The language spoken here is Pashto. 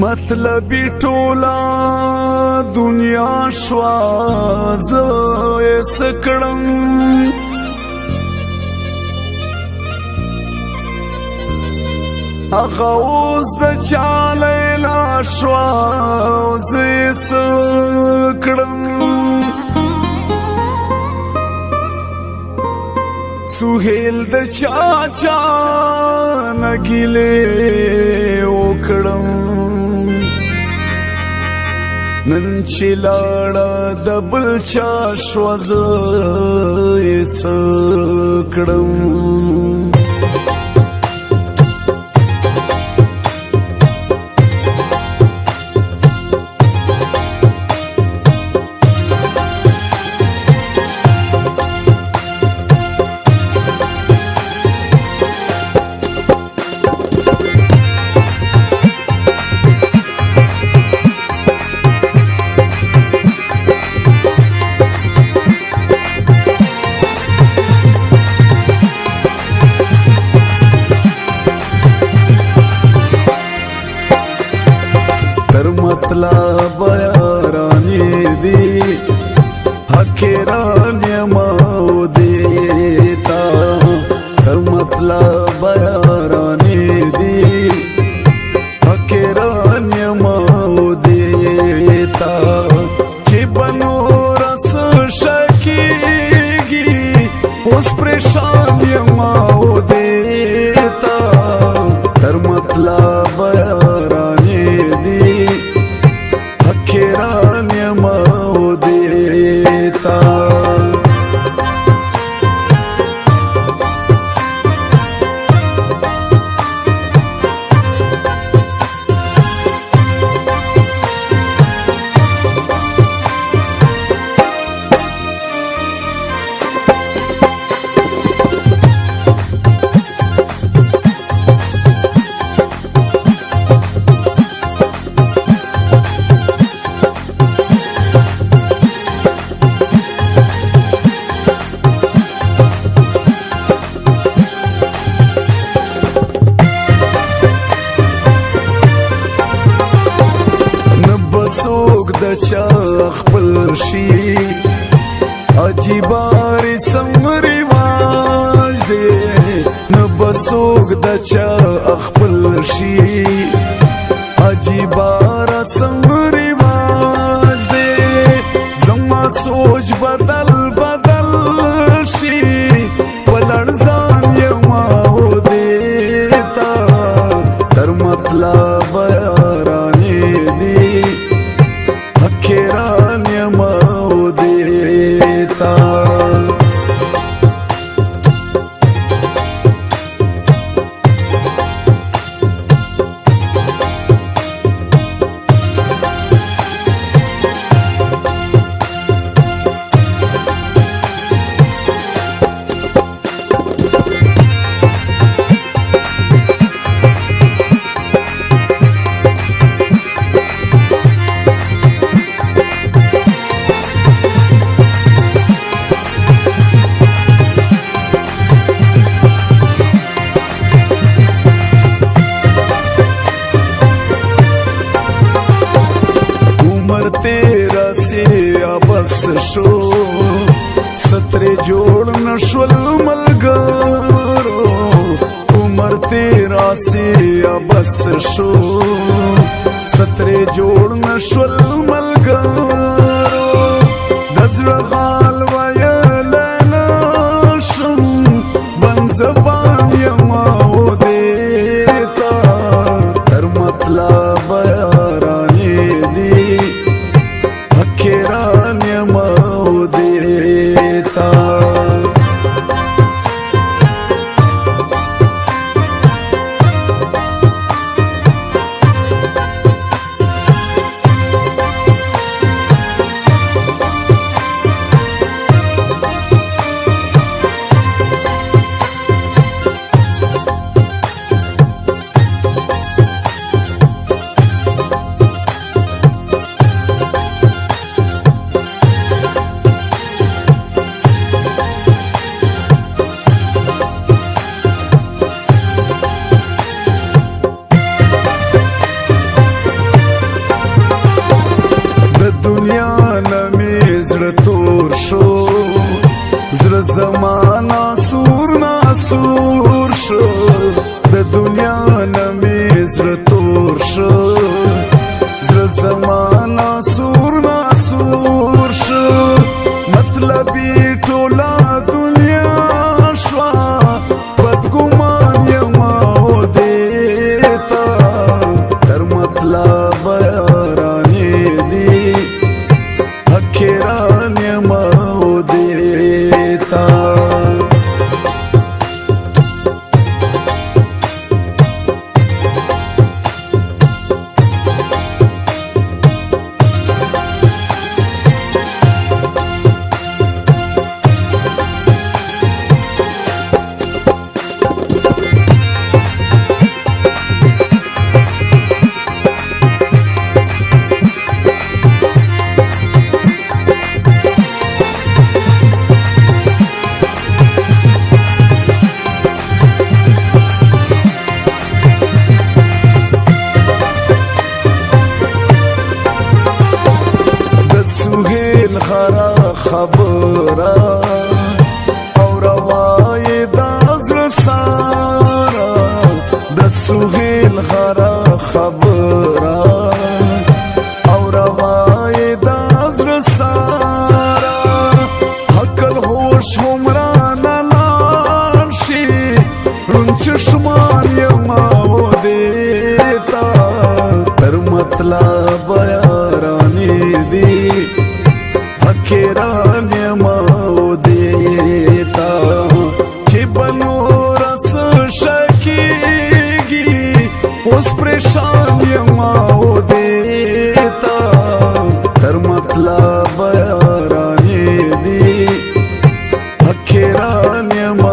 مطلبی ټولا دنیا شوا زه یې څه کړم هغه اوس د چا لیلا شوا زه یې څه کړم سهیل د چا چا نه ګیلې وکړم نن چې لاړه د بل چا شوه زه یې څه کړم مطلب یارانی دی حقیران یماو دیتا تر مطلب یارانی دی حقیران یماو دیتا چی بنو رس شکیگی اس پریشان یماو دیتا تر مطلب یارانی دی حقیران یماو دیتا سوک د چا خپل شي عجیبه رسم رواج دی نه به څوک د چا خپل شي عجیبه رسم رواج دی زما سوچ بدل بدل شي په لړزان یما و دیتا تر مطلب یارانې دی حقیران یماو دیتا तेरा से बस शो सतरे जोड़ नशल मलगरो उमर तेरा से बस शो सतरे जोड़ नशल मलगरो गजर हाल वयलनशम बंजबान यमाओ देता तर मतलब यारानी दी حقیران یماو دیتا تور شو زړه زمانہ سور ناسور شو د دنیا نه مې زړه تور شو زړه زمانہ سور ناسور شو مطلبي ټوله دنیا شوا بدګمان یم او دیتا تر مطلب یارانې دي حقیران یم او دیتا سهیل خرا خبره او روای دا زړه ساره د سهیل خرا خبره او روای دا زړه ساره حقل هوش همرا نه لاړ شي روڼ چشمان یم او دیتا تر مطلب یارانې دي حقیران یم او دیتا چې بنور څه شکیږي اوس پریشان یم او دیتا تر مطلب یارانې دي حقیران یم